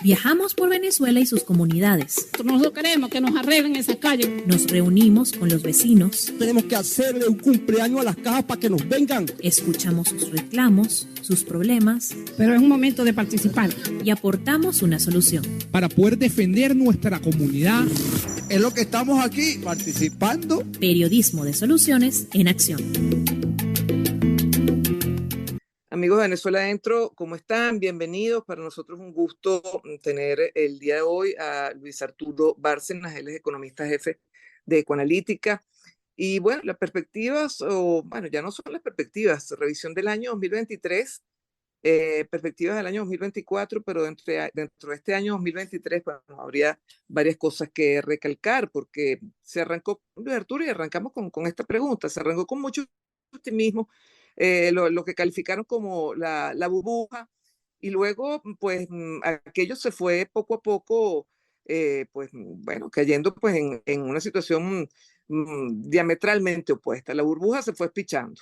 Viajamos por Venezuela y sus comunidades. Nosotros queremos que nos arreglen esa calle. Nos reunimos con los vecinos. Tenemos que hacerle un cumpleaños a las cajas para que nos vengan. Escuchamos sus reclamos, sus problemas. Pero es un momento de participar. Y aportamos una solución. Para poder defender nuestra comunidad. Es lo que estamos aquí, participando. Periodismo de soluciones en acción. Amigos de Venezuela Adentro, ¿cómo están? Bienvenidos. Para nosotros es un gusto tener el día de hoy a Luis Arturo Bárcenas. Él es economista jefe de Ecoanalítica. Y bueno, las perspectivas, ya no son las perspectivas, revisión del año 2023, perspectivas del año 2024, pero dentro de este año 2023 habría varias cosas que recalcar, porque se arrancó, Luis Arturo, y arrancamos con esta pregunta, se arrancó con mucho optimismo, lo que calificaron como la burbuja, y luego pues aquello se fue poco a poco cayendo pues en una situación diametralmente opuesta. La burbuja se fue espichando.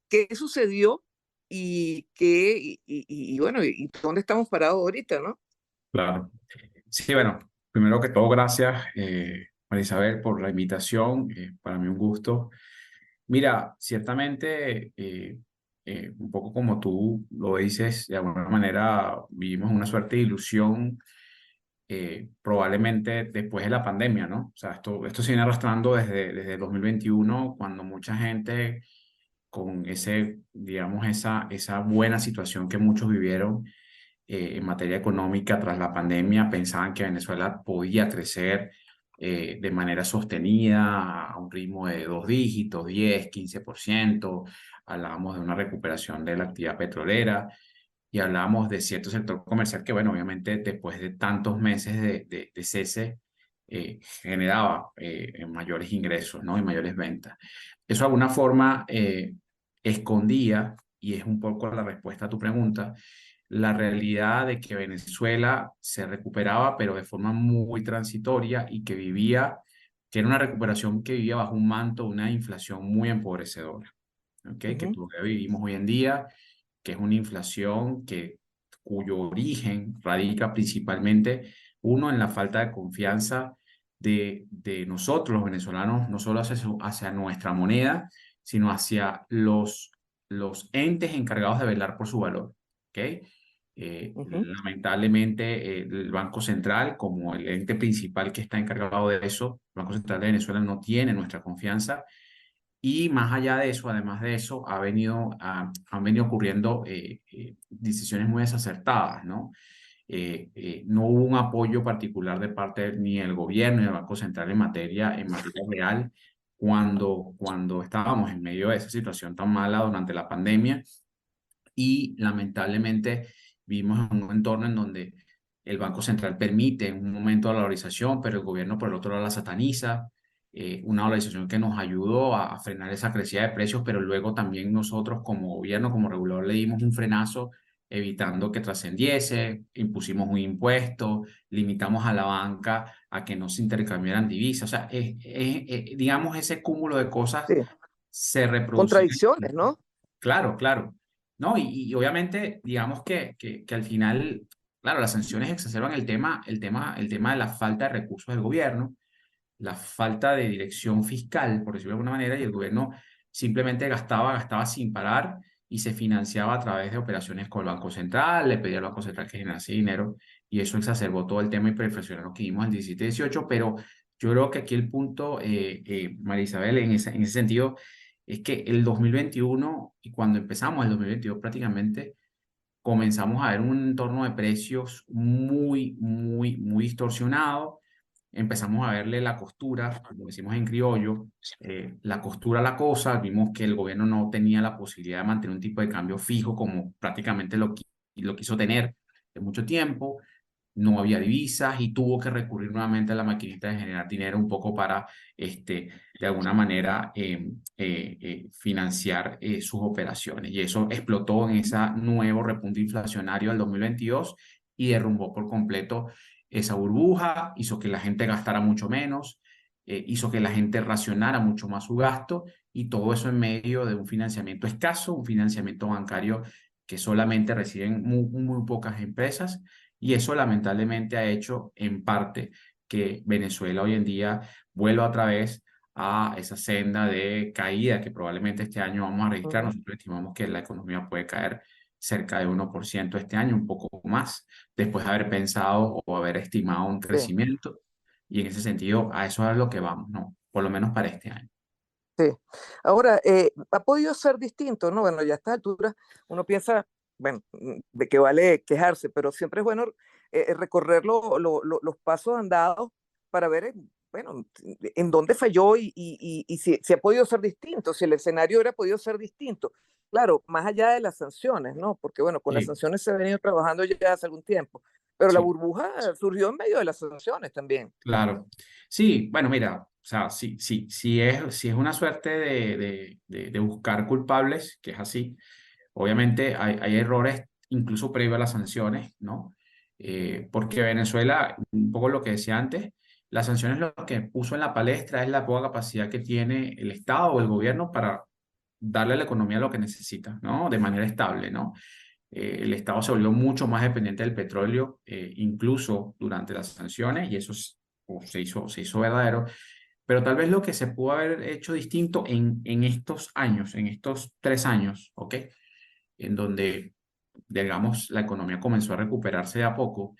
¿Qué sucedió y dónde estamos parados ahorita, no? Claro. Sí, bueno, primero que todo, gracias, María Isabel, por la invitación. Para mí un gusto. Mira, ciertamente, un poco como tú lo dices, de alguna manera vivimos una suerte de ilusión, probablemente después de la pandemia, ¿no? O sea, esto se viene arrastrando desde 2021, cuando mucha gente con digamos, esa buena situación que muchos vivieron en materia económica tras la pandemia, pensaban que Venezuela podía crecer de manera sostenida a un ritmo de 2 dígitos, 10, 15%. Hablábamos de una recuperación de la actividad petrolera y hablábamos de cierto sector comercial que, bueno, obviamente después de tantos meses de cese, generaba mayores ingresos, ¿no? Y mayores ventas. Eso de alguna forma escondía, y es un poco la respuesta a tu pregunta, la realidad de que Venezuela se recuperaba, pero de forma muy transitoria y que era una recuperación que vivía bajo un manto de una inflación muy empobrecedora, ¿okay? Que todavía vivimos hoy en día, que es una inflación cuyo origen radica principalmente, uno, en la falta de confianza de nosotros, los venezolanos, no solo hacia nuestra moneda, sino hacia los entes encargados de velar por su valor. ¿Okay? Lamentablemente, el Banco Central, como el ente principal que está encargado de eso, el Banco Central de Venezuela no tiene nuestra confianza. Y más allá de eso, además de eso, han venido ocurriendo decisiones muy desacertadas, ¿no? No hubo un apoyo particular de parte ni del gobierno ni del Banco Central en materia real cuando estábamos en medio de esa situación tan mala durante la pandemia. Y lamentablemente vivimos en un entorno en donde el Banco Central permite en un momento la dolarización, pero el gobierno por el otro lado la sataniza. Una dolarización que nos ayudó a frenar esa crecida de precios, pero luego también nosotros como gobierno, como regulador, le dimos un frenazo evitando que trascendiese, impusimos un impuesto, limitamos a la banca a que no se intercambiaran divisas. O sea, digamos, ese cúmulo de cosas Sí. se reproduce. Contradicciones, ¿no? Claro, claro. No, y obviamente, digamos que al final, claro, las sanciones exacerban el tema de la falta de recursos del gobierno, la falta de dirección fiscal, por decirlo de alguna manera, y el gobierno simplemente gastaba sin parar y se financiaba a través de operaciones con el Banco Central, le pedía al Banco Central que generase dinero, y eso exacerbó todo el tema hiperinflacionario que vimos en 17-18, pero yo creo que aquí el punto, María Isabel, en ese sentido, es que el 2021, y cuando empezamos el 2022 prácticamente, comenzamos a ver un entorno de precios muy, muy, muy distorsionado. Empezamos a verle la costura, como decimos en criollo, la costura a la cosa. Vimos que el gobierno no tenía la posibilidad de mantener un tipo de cambio fijo como prácticamente lo quiso tener de mucho tiempo. No había divisas y tuvo que recurrir nuevamente a la maquinita de generar dinero un poco para, de alguna manera, financiar sus operaciones. Y eso explotó en ese nuevo repunte inflacionario del 2022 y derrumbó por completo esa burbuja, hizo que la gente gastara mucho menos, hizo que la gente racionara mucho más su gasto, y todo eso en medio de un financiamiento escaso, un financiamiento bancario que solamente reciben muy, muy pocas empresas. Y eso lamentablemente ha hecho en parte que Venezuela hoy en día vuelva otra vez a esa senda de caída que probablemente este año vamos a registrar. Ujú. Nosotros estimamos que la economía puede caer cerca de 1% este año, un poco más, después de haber pensado o haber estimado un Sí, crecimiento. Y en ese sentido, a eso es a lo que vamos, ¿no? Por lo menos para este año. sí. Ahora, ha podido ser distinto, ¿no? Bueno, ya a estas alturas uno piensa, bueno, de que vale quejarse, pero siempre es bueno recorrer los pasos andados para ver, bueno, en dónde falló y si ha podido ser distinto, si el escenario hubiera podido ser distinto. Claro, más allá de las sanciones, ¿no? Porque, bueno, con las Sí, sanciones se ha venido trabajando ya hace algún tiempo, pero la sí. burbuja surgió en medio de las sanciones también. Claro. Sí, bueno, mira, o sea, si es una suerte de buscar culpables, que es así, obviamente hay errores incluso previo a las sanciones, ¿no? Porque Venezuela, un poco lo que decía antes, las sanciones lo que puso en la palestra es la poca capacidad que tiene el Estado o el gobierno para darle a la economía lo que necesita, ¿no? De manera estable, ¿no? El Estado se volvió mucho más dependiente del petróleo, incluso durante las sanciones, y eso se hizo verdadero. Pero tal vez lo que se pudo haber hecho distinto en estos años, en estos 3 años, ¿ok? En donde, digamos, la economía comenzó a recuperarse de a poco,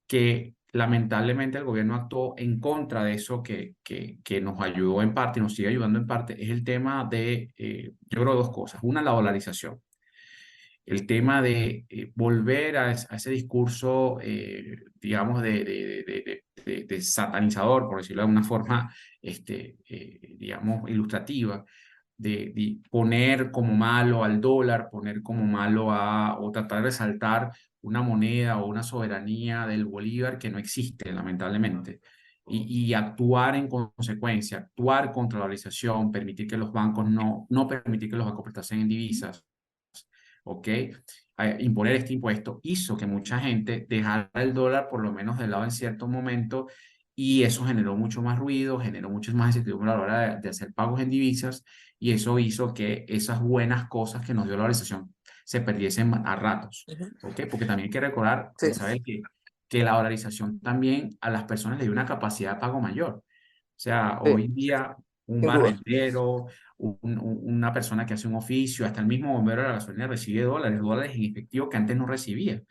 que lamentablemente el gobierno actuó en contra de eso que nos ayudó en parte y nos sigue ayudando en parte, es el tema de, yo creo, dos cosas. Una, la dolarización, el tema de volver a ese discurso, digamos, de satanizador, por decirlo de alguna forma, digamos, ilustrativa, de poner como malo al dólar, poner como malo o tratar de resaltar una moneda o una soberanía del bolívar que no existe, lamentablemente. Y actuar en consecuencia, actuar contra la dolarización, permitir que los bancos no permitir que los bancos prestasen en divisas, ¿ok? Imponer este impuesto hizo que mucha gente dejara el dólar por lo menos de lado en cierto momento y eso generó mucho más ruido, generó mucho más incertidumbre a la hora de hacer pagos en divisas y eso hizo que esas buenas cosas que nos dio la dolarización se perdiesen a ratos, Ujú. ¿ok? Porque también hay que recordar, Sí, Isabel, que la dolarización también a las personas le dio una capacidad de pago mayor. O sea, sí, hoy día un sin duda. barrendero, una persona que hace un oficio, hasta el mismo bombero de la gasolina recibe dólares en efectivo que antes no recibía,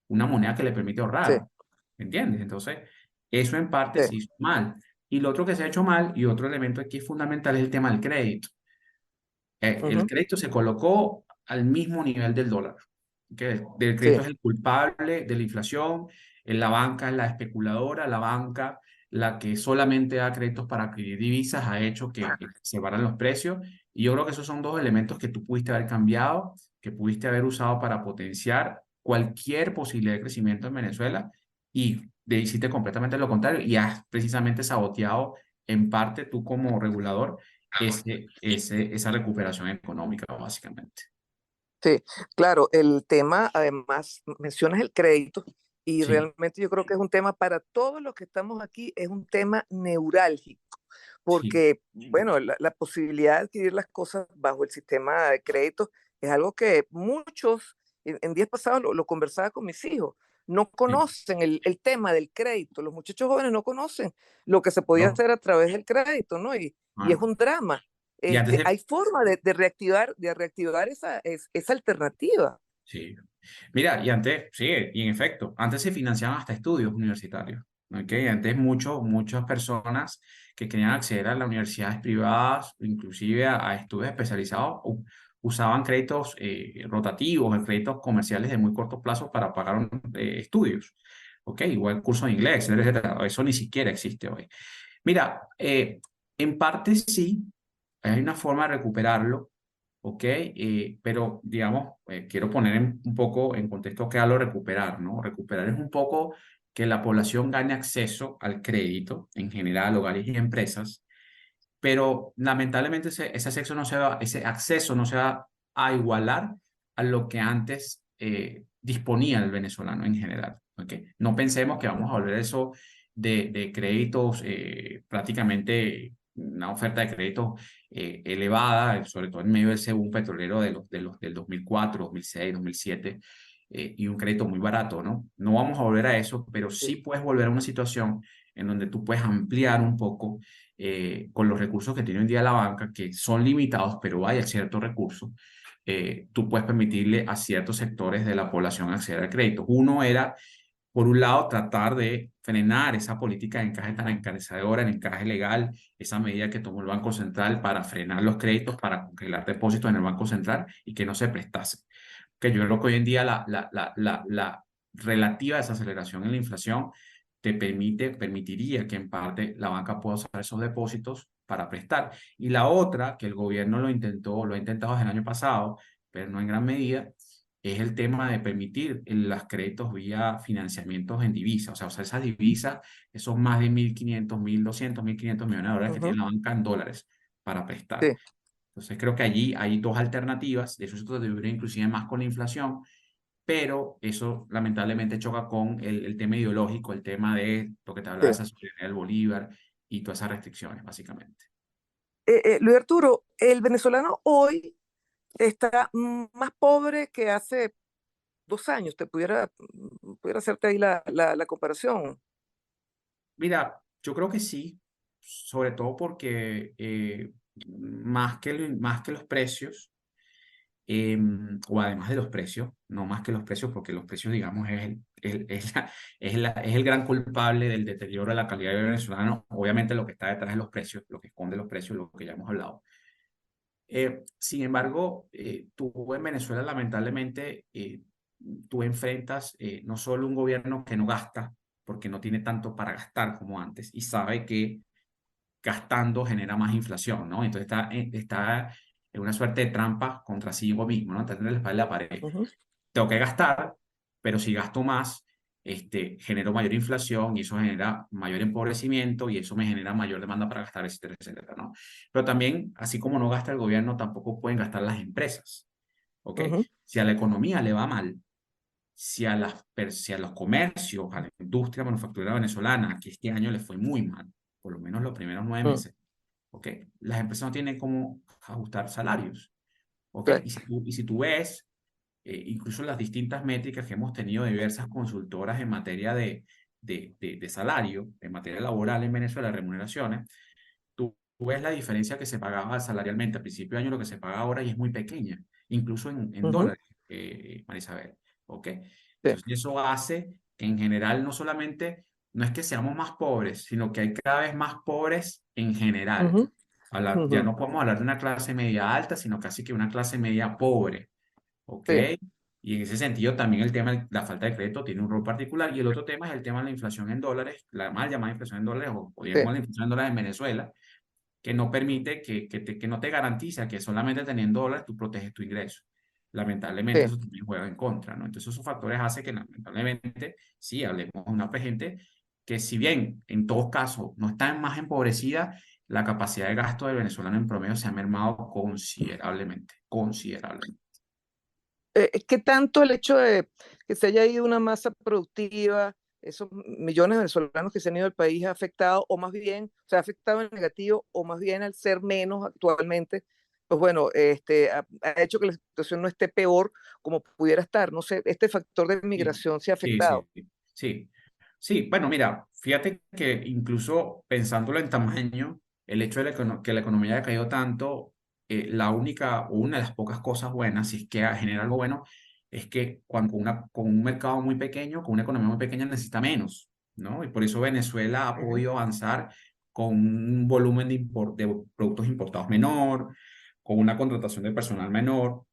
una moneda que le permite Sí, ahorrar, ¿me entiendes? Entonces, eso en parte sí. se hizo mal. Y lo otro que se ha hecho mal, y otro elemento aquí fundamental, es el tema del crédito. El Ujú. crédito se colocó al mismo nivel del dólar. Que del crédito Sí, es el culpable de la inflación, la banca es la especuladora, la banca la que solamente da créditos para adquirir divisas ha hecho que se varan los precios. Y yo creo que esos son dos elementos que tú pudiste haber cambiado, que pudiste haber usado para potenciar cualquier posibilidad de crecimiento en Venezuela y hiciste completamente lo contrario y has precisamente saboteado en parte tú como regulador esa recuperación económica, básicamente. sí, claro, el tema, además, mencionas el crédito y Sí, realmente yo creo que es un tema para todos los que estamos aquí, es un tema neurálgico, sí, porque, bueno, la posibilidad de adquirir las cosas bajo el sistema de crédito es algo que muchos, en días pasados lo conversaba con mis hijos, no sí. conocen el tema del crédito, los muchachos jóvenes no conocen lo que se podía No, hacer a través del crédito, ¿no? Y es claro. un drama. Y antes Hay forma de reactivar esa alternativa. sí. Mira, y antes, sí, y en efecto, antes se financiaban hasta estudios universitarios, ¿ok? Antes muchas personas que querían acceder a las universidades privadas, inclusive a estudios especializados, usaban créditos rotativos, créditos comerciales de muy corto plazo para pagar estudios, ¿ok? Igual curso de inglés, etcétera, etcétera. Eso ni siquiera existe hoy. Mira, en parte sí, hay una forma de recuperarlo, ¿ok? Pero, digamos, quiero poner un poco en contexto qué es lo recuperar, ¿no? Recuperar es un poco que la población gane acceso al crédito, en general, hogares y empresas, pero lamentablemente ese acceso no se va a igualar a lo que antes disponía el venezolano en general. ¿Ok? No pensemos que vamos a volver eso de créditos prácticamente una oferta de créditos elevada, sobre todo en medio del boom petrolero del 2004, 2006, 2007, y un crédito muy barato, ¿no? No vamos a volver a eso, pero sí puedes volver a una situación en donde tú puedes ampliar un poco con los recursos que tiene hoy en día la banca, que son limitados, pero hay ciertos recursos. Tú puedes permitirle a ciertos sectores de la población acceder al crédito. Uno era, por un lado, tratar de frenar esa política de encaje tan encarecedora, el encaje legal, esa medida que tomó el Banco Central para frenar los créditos, para congelar depósitos en el Banco Central y que no se prestase. Que yo creo que hoy en día la relativa desaceleración en la inflación permitiría que en parte la banca pueda usar esos depósitos para prestar. Y la otra, que el gobierno lo ha intentado desde el año pasado, pero no en gran medida, es el tema de permitir los créditos vía financiamientos en divisas. O sea, esas divisas, esos más de 1.500, 1.200, 1.500 millones de dólares que tiene la banca en dólares para prestar. Sí. Entonces creo que allí hay dos alternativas, de eso se debería inclusive más con la inflación, pero eso lamentablemente choca con el tema ideológico, el tema de lo que te hablaba de esa soberanía del Bolívar y todas esas restricciones, básicamente. Luis Arturo, el venezolano hoy está más pobre que hace 2 años. Pudiera hacerte ahí la comparación. Mira, yo creo que sí, sobre todo porque más que los precios, o además de los precios, no más que los precios, porque los precios, digamos, es el gran culpable del deterioro de la calidad del venezolano. Obviamente lo que está detrás de los precios, lo que esconde los precios, lo que ya hemos hablado. Sin embargo, tú en Venezuela, lamentablemente, tú enfrentas no solo un gobierno que no gasta, porque no tiene tanto para gastar como antes, y sabe que gastando genera más inflación, ¿no? Entonces está en una suerte de trampa contra sí mismo, ¿no? Está en la espalda de la pared. Tengo que gastar, pero si gasto más, genero mayor inflación y eso genera mayor empobrecimiento y eso me genera mayor demanda para gastar, etcétera, etcétera, ¿no? Pero también, así como no gasta el gobierno, tampoco pueden gastar las empresas, ¿ok? Si a la economía le va mal, si a los comercios, a la industria manufacturera venezolana, que este año le fue muy mal, por lo menos los primeros 9 meses, ¿ok? Las empresas no tienen cómo ajustar salarios, ¿ok? Y si tú ves, incluso las distintas métricas que hemos tenido de diversas consultoras en materia de salario, en materia laboral en Venezuela, remuneraciones, tú ves la diferencia que se pagaba salarialmente al principio de año, lo que se paga ahora y es muy pequeña, incluso en dólares, Marisabel, ¿ok? Entonces eso hace que en general no solamente, no es que seamos más pobres, sino que hay cada vez más pobres en general. Ya no podemos hablar de una clase media alta, sino casi que una clase media pobre, ¿ok? Y en ese sentido también el tema de la falta de crédito tiene un rol particular. Y el otro tema es el tema de la inflación en dólares, la mal llamada inflación en dólares, o digamos la inflación en dólares en Venezuela, que no permite, que no te garantiza que solamente teniendo dólares tú proteges tu ingreso. Lamentablemente eso también juega en contra, ¿no? Entonces esos factores hacen que lamentablemente, sí, hablemos de una gente que si bien en todos casos no está más empobrecida, la capacidad de gasto del venezolano en promedio se ha mermado considerablemente, considerablemente. ¿Qué tanto el hecho de que se haya ido una masa productiva, esos millones de venezolanos que se han ido del país, ha afectado, o más bien, o sea, ha afectado en negativo, o más bien al ser menos actualmente, pues bueno, ha hecho que la situación no esté peor como pudiera estar? No sé, este factor de migración se ha afectado. Sí, bueno, mira, fíjate que incluso pensándolo en tamaño, el hecho de que la economía haya caído tanto, la única o una de las pocas cosas buenas, si es que genera algo bueno, es que con un mercado muy pequeño, con una economía muy pequeña, necesita menos, ¿no? Y por eso Venezuela ha podido avanzar con un volumen de productos importados menor, con una contratación de personal menor.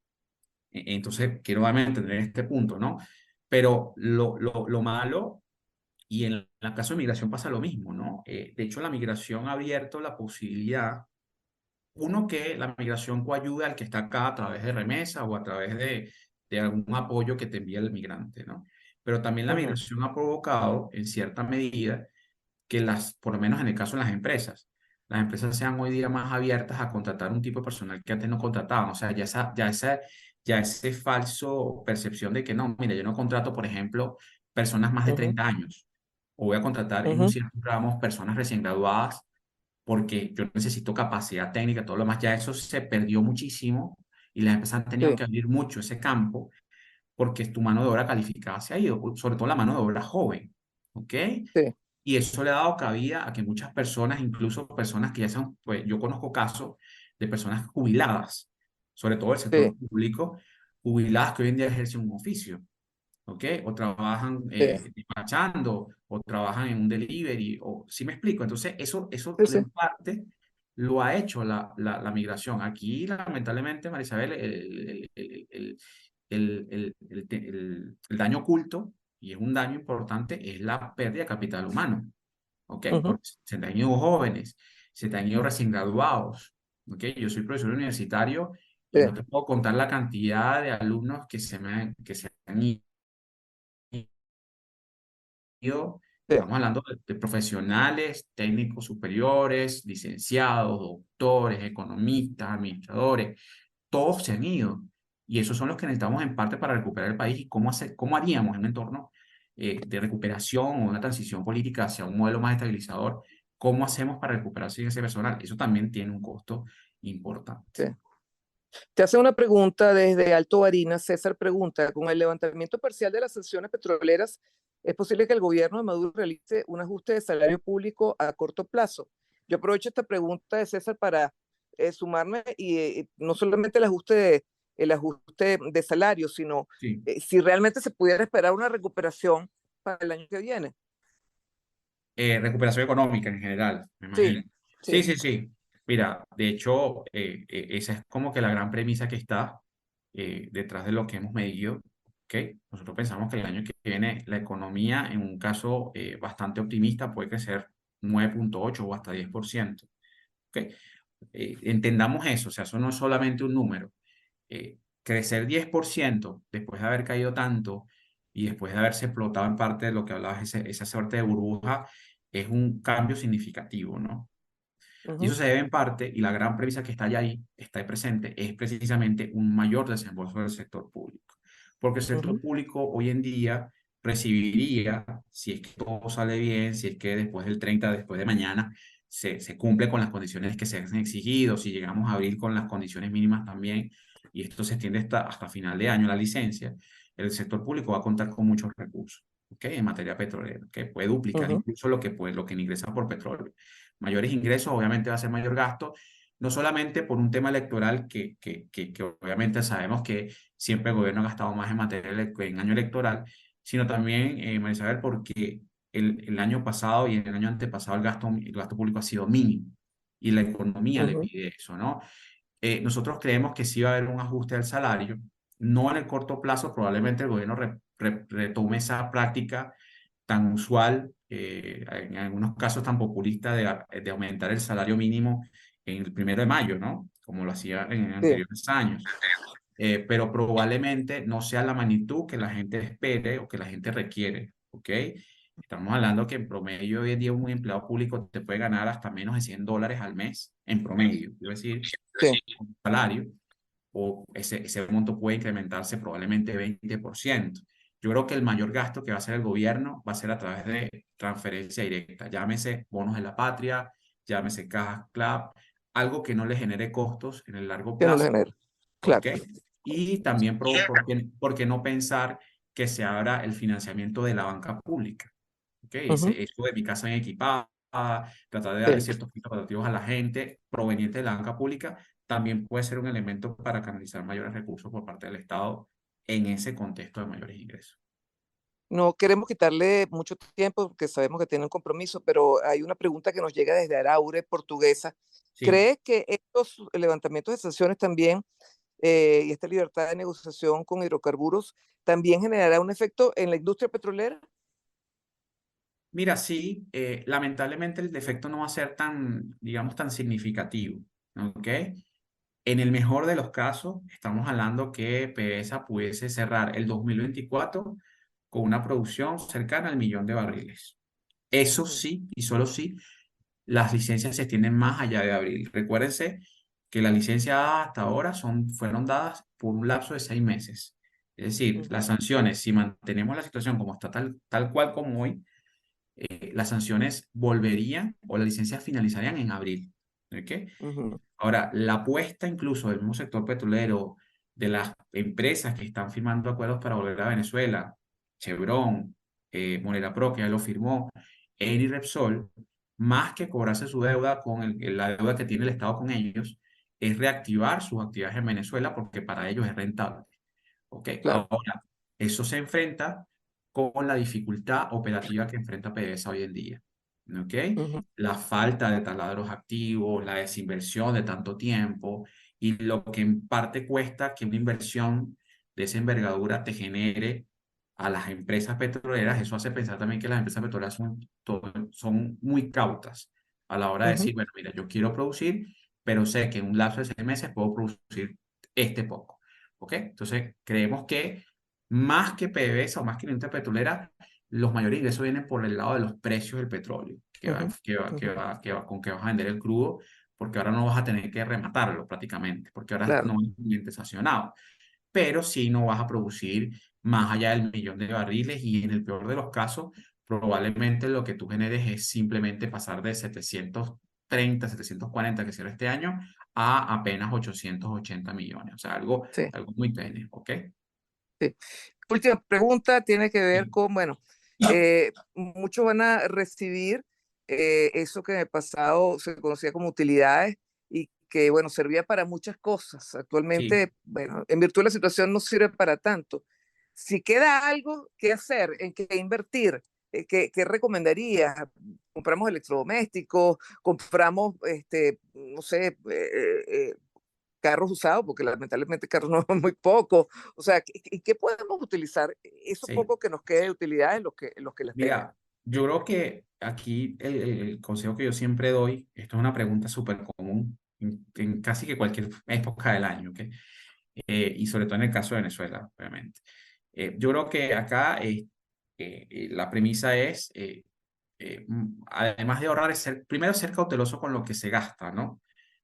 Entonces, quiero darme a entender este punto, ¿no? Pero lo malo, y en el caso de migración pasa lo mismo, ¿no? De hecho, la migración ha abierto la posibilidad, uno, que la migración coayuda al que está acá a través de remesa o a través de algún apoyo que te envía el migrante, ¿no? Pero también la migración ha provocado, en cierta medida, que por lo menos en el caso de las empresas sean hoy día más abiertas a contratar un tipo de personal que antes no contrataban. O sea, ya ese falso percepción de que no, mira, yo no contrato, por ejemplo, personas más de 30 años, o voy a contratar en un cierto tramo personas recién graduadas porque yo necesito capacidad técnica, todo lo demás, ya eso se perdió muchísimo y las empresas han tenido que abrir mucho ese campo porque tu mano de obra calificada se ha ido, sobre todo la mano de obra joven, ¿ok? Sí, Y eso le ha dado cabida a que muchas personas, incluso personas que ya son, pues yo conozco casos de personas jubiladas, sobre todo el sector sí, público, jubiladas que hoy en día ejercen un oficio, ¿ok? O trabajan sí, despachando, o trabajan en un delivery, o ¿sí me explico? Entonces, eso sí, sí, en parte lo ha hecho la migración. Aquí, lamentablemente, Marisabel, el daño oculto, y es un daño importante, es la pérdida de capital humano, ¿ok? ujú, Porque se te han ido jóvenes, se te han ido recién graduados, ¿ok? Yo soy profesor universitario y sí, no te puedo contar la cantidad de alumnos que se han sí, estamos hablando de profesionales, técnicos superiores, licenciados, doctores, economistas, administradores, todos se han ido. Y esos son los que necesitamos en parte para recuperar el país y cómo haríamos en un entorno de recuperación o una transición política hacia un modelo más estabilizador. ¿Cómo hacemos para recuperar ese personal? Eso también tiene un costo importante. sí. Te hace una pregunta desde Alto Barinas. César pregunta, con el levantamiento parcial de las sanciones petroleras, ¿es posible que el gobierno de Maduro realice un ajuste de salario público a corto plazo? Yo aprovecho esta pregunta de César para sumarme y no solamente el ajuste de salario, sino Sí. si realmente se pudiera esperar una recuperación para el año que viene. Recuperación económica en general, me Sí, imagino. Sí, sí. sí, sí. Mira, de hecho, esa es como que la gran premisa que está detrás de lo que hemos medido. ¿Ok? Nosotros pensamos que el año que viene la economía, en un caso bastante optimista, puede crecer 9,8 o hasta 10%. ¿Ok? Entendamos eso, o sea, eso no es solamente un número. Crecer 10% después de haber caído tanto y después de haberse explotado en parte de lo que hablabas, esa suerte de burbuja, es un cambio significativo, ¿no? Y eso Ujú, se debe en parte, y la gran premisa que está allá ahí, está ahí presente, es precisamente un mayor desembolso del sector público. Porque el sector ujú, público hoy en día recibiría, si es que todo sale bien, si es que después del 30, después de mañana, se cumple con las condiciones que se han exigido, si llegamos a abrir con las condiciones mínimas también, y esto se extiende hasta final de año la licencia, el sector público va a contar con muchos recursos, ¿ok? En materia petrolera, que puede duplicar ujú. incluso lo que ingresa por petróleo. Mayores ingresos, obviamente va a ser mayor gasto, no solamente por un tema electoral que obviamente sabemos que siempre el gobierno ha gastado más en materia en año electoral, sino también, Marisabel, porque el año pasado y el año antepasado el gasto público ha sido mínimo y la economía le Ujú, pide eso, ¿no? Nosotros creemos que sí va a haber un ajuste del salario, no en el corto plazo, probablemente el gobierno retome esa práctica tan usual, en algunos casos tan populista de aumentar el salario mínimo en el 1 de mayo, ¿no? Como lo hacía en sí, anteriores años. Pero probablemente no sea la magnitud que la gente espere o que la gente requiere, ¿ok? Estamos hablando que en promedio hoy en día un empleado público te puede ganar hasta menos de $100 al mes, en promedio, es decir, sí. un salario, o ese monto puede incrementarse probablemente 20%. Yo creo que el mayor gasto que va a hacer el gobierno va a ser a través de transferencia directa, llámese bonos de la patria, llámese cajas CLAP, algo que no le genere costos en el largo Que no lo plazo, genera. ¿ok? Claro. Y también, ¿por qué no pensar que se abra el financiamiento de la banca pública? ¿Ok? Ujú, Eso de mi casa bien equipada, tratar de darle sí. ciertos prestativos a la gente proveniente de la banca pública, también puede ser un elemento para canalizar mayores recursos por parte del Estado en ese contexto de mayores ingresos. No queremos quitarle mucho tiempo porque sabemos que tiene un compromiso, pero hay una pregunta que nos llega desde Araure, Portuguesa. Sí. ¿Cree que estos levantamientos de sanciones también y esta libertad de negociación con hidrocarburos también generará un efecto en la industria petrolera? Mira, sí, lamentablemente el defecto no va a ser tan, digamos, tan significativo, ¿ok? En el mejor de los casos, estamos hablando que PDVSA pudiese cerrar el 2024 con una producción cercana al 1 millón de barriles. Eso Ujú, sí, y solo sí, las licencias se extienden más allá de abril. Recuérdense que las licencias hasta ahora fueron dadas por un lapso de 6 meses. Es decir, ujú, las sanciones, si mantenemos la situación como está tal cual como hoy, las sanciones volverían o las licencias finalizarían en abril. ¿Ok? ujú, Ahora, la apuesta incluso del mismo sector petrolero, de las empresas que están firmando acuerdos para volver a Venezuela, Chevron, Moneda Pro, que ya lo firmó, Eni y Repsol, más que cobrarse su deuda con la deuda que tiene el Estado con ellos, es reactivar sus actividades en Venezuela porque para ellos es rentable. ¿Ok? Claro. Ahora, eso se enfrenta con la dificultad operativa que enfrenta PDVSA hoy en día. ¿Ok? Ujú, La falta de taladros activos, la desinversión de tanto tiempo y lo que en parte cuesta que una inversión de esa envergadura te genere a las empresas petroleras. Eso hace pensar también que las empresas petroleras son muy cautas a la hora de ujú, decir, bueno, mira, yo quiero producir, pero sé que en un lapso de 6 meses puedo producir este poco. ¿Ok? Entonces, creemos que más que PDVSA o más que la industria petrolera, los mayores ingresos vienen por el lado de los precios del petróleo, ujú, ujú. con que vas a vender el crudo, porque ahora no vas a tener que rematarlo prácticamente, porque ahora Claro. no es cliente sancionado, pero sí no vas a producir más allá del 1 millón de barriles y en el peor de los casos, probablemente lo que tú generes es simplemente pasar de 730, 740 que será este año a apenas 880 millones, o sea, Sí, algo muy pequeño, ¿ok? sí. Última pregunta tiene que ver Sí, con, bueno, muchos van a recibir eso que en el pasado se conocía como utilidades y que, bueno, servía para muchas cosas. sí, Actualmente, bueno, en virtud de la situación no sirve para tanto. Si queda algo que hacer, en qué invertir, ¿qué recomendarías? ¿Compramos electrodomésticos? ¿Compramos, no sé, carros usados? Porque lamentablemente carros no muy poco. O sea, ¿qué podemos utilizar? Eso sí. poco que nos quede de utilidad en los que las tengan. Mira, yo creo que aquí el consejo que yo siempre doy, esto es una pregunta súper común en casi que cualquier época del año, ¿ok? Y sobre todo en el caso de Venezuela, obviamente. Yo creo que acá la premisa es, además de ahorrar, es primero ser cauteloso con lo que se gasta, ¿no?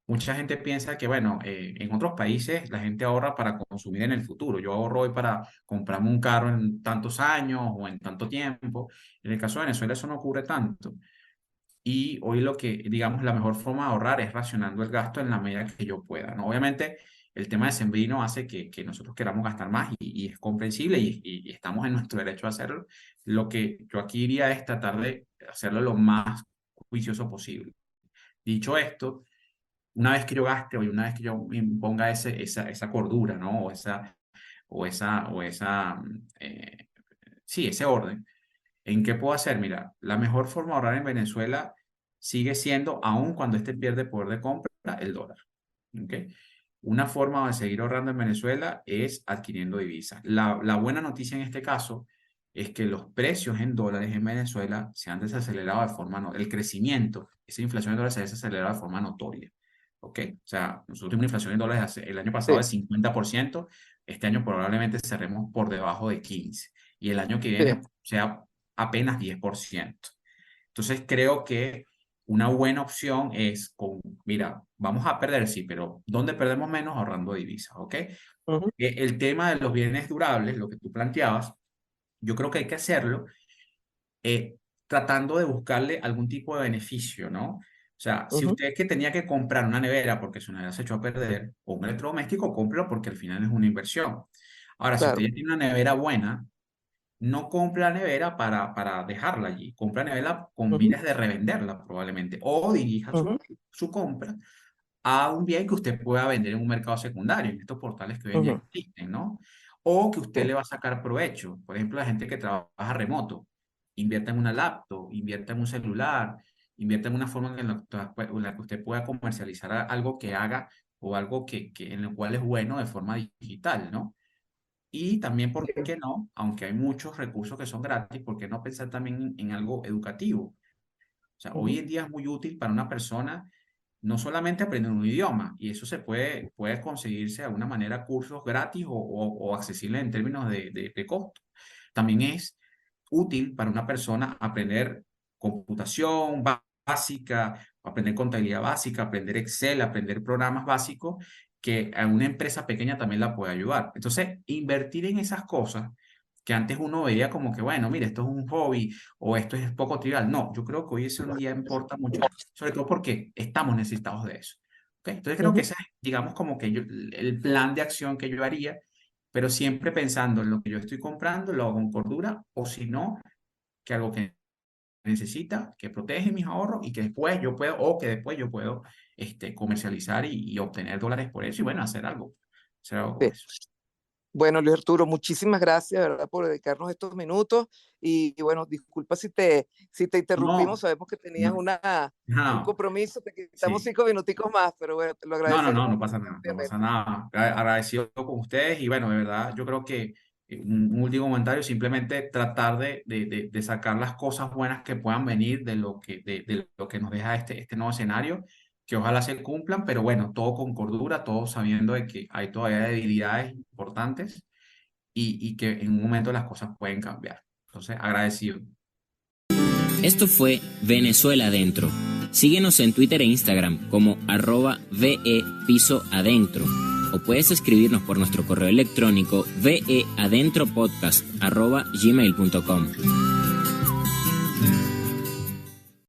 Mucha gente piensa que, bueno, en otros países la gente ahorra para consumir en el futuro. Yo ahorro hoy para comprarme un carro en tantos años o en tanto tiempo. En el caso de Venezuela eso no ocurre tanto. Y hoy lo que, digamos, la mejor forma de ahorrar es racionando el gasto en la medida que yo pueda, ¿no? Obviamente, el tema de sembrino hace que nosotros queramos gastar más y es comprensible y estamos en nuestro derecho a hacerlo. Lo que yo aquí diría es tratar de hacerlo lo más juicioso posible. Dicho esto, una vez que yo gaste o una vez que yo imponga esa cordura, ¿no? O sí, ese orden. ¿En qué puedo hacer? Mira, la mejor forma de ahorrar en Venezuela sigue siendo, aun cuando este pierde poder de compra, el dólar. ¿Ok? Una forma de seguir ahorrando en Venezuela es adquiriendo divisas. La buena noticia en este caso es que los precios en dólares en Venezuela se han desacelerado de forma, no, el crecimiento, esa inflación en dólares se ha desacelerado de forma notoria. ¿Ok? O sea, nosotros tuvimos una inflación en dólares el año pasado de Sí, 50%, este año probablemente cerremos por debajo de 15%, y el año que sí. viene sea apenas 10%. Entonces creo que una buena opción es mira, vamos a perder, sí, pero ¿dónde perdemos menos? Ahorrando divisas, ¿ok? Ujú, El tema de los bienes durables, lo que tú planteabas, yo creo que hay que hacerlo eh, tratando de buscarle algún tipo de beneficio, ¿no? O sea, si ujú, usted que tenía que comprar una nevera porque su nevera se echó a perder, o un electrodoméstico, cómprelo porque al final es una inversión. Ahora, si usted claro. ya tiene una nevera buena, no compre la nevera para dejarla allí. Compra la nevera con Ujú, miras de revenderla probablemente. O dirija ujú, su compra a un bien que usted pueda vender en un mercado secundario, en estos portales que hoy en día ujú, existen, ¿no? O que usted sí, le va a sacar provecho. Por ejemplo, la gente que trabaja remoto, invierta en una laptop, invierta en un celular, invierta en una forma en la que usted pueda comercializar algo que haga o algo en el cual es bueno de forma digital, ¿no? Y también, ¿por sí, qué no? Aunque hay muchos recursos que son gratis, ¿por qué no pensar también en algo educativo? O sea, hoy ujú, en día es muy útil para una persona no solamente aprender un idioma, y eso puede conseguirse de alguna manera cursos gratis o accesibles en términos de costo. También es útil para una persona aprender computación básica, aprender contabilidad básica, aprender Excel, aprender programas básicos que a una empresa pequeña también la puede ayudar. Entonces, invertir en esas cosas que antes uno veía como que, bueno, mire, esto es un hobby o esto es poco trivial. No, yo creo que hoy ese un día importa mucho, sobre todo porque estamos necesitados de eso. ¿Ok? Entonces creo que ese es, digamos, como que el plan de acción que yo haría, pero siempre pensando en lo que yo estoy comprando, lo hago con cordura, o si no, que algo que necesita, que protege mis ahorros y que después yo puedo, o que después yo puedo comercializar y obtener dólares por eso y bueno, hacer algo con Sí. eso. Bueno, Luis Arturo, muchísimas gracias, ¿verdad?, por dedicarnos estos minutos. Y bueno, disculpa si te interrumpimos, No, sabemos que tenías no, un no, compromiso, te quitamos sí. 5 minuticos más, pero bueno, te lo agradecemos No pasa nada, no pasa ampliamente. nada. Agradecido con ustedes y bueno, de verdad, yo creo que un último comentario, simplemente tratar de sacar las cosas buenas que puedan venir de lo que nos deja este nuevo escenario, que ojalá se cumplan, pero bueno, todo con cordura, todo sabiendo de que hay todavía debilidades importantes y que en un momento las cosas pueden cambiar. Entonces, agradecido. Esto fue Venezuela Adentro. Síguenos en Twitter e Instagram como @VE_Piso_Adentro o puedes escribirnos por nuestro correo electrónico veadentropodcast@gmail.com.